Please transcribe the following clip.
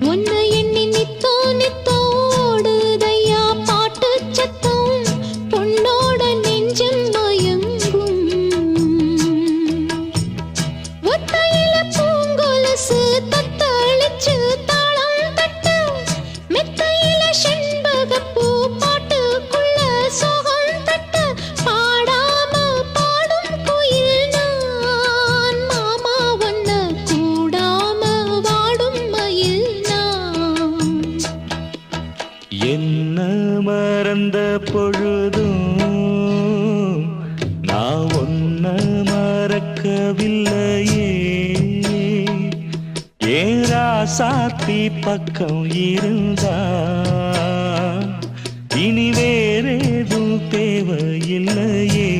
உன்னை எண்ணி நித்தோ நித்தோ ஓடுதையா பாட்டு சத்தம் பொன்னோட நெஞ்சம் மயங்கும் ஒத்தையில பூங்கொலுசு தத்தளிச்சு தாளம் தட்ட மெத்தையில செண்பகப்பூ பாட்டுக்குள்ள சோகம் தட்ட பாடாம பாடும் குயில் நான் மாமா ஒன்ன கூடாம வாடும் மயில் நான் என்ன மறந்த பொழுதும் நான் ஒன்ன மறக்கவில்லையே ஏரா சாத்தி பக்கம் இருந்தா இனி வேறேதும் தேவையில்லையே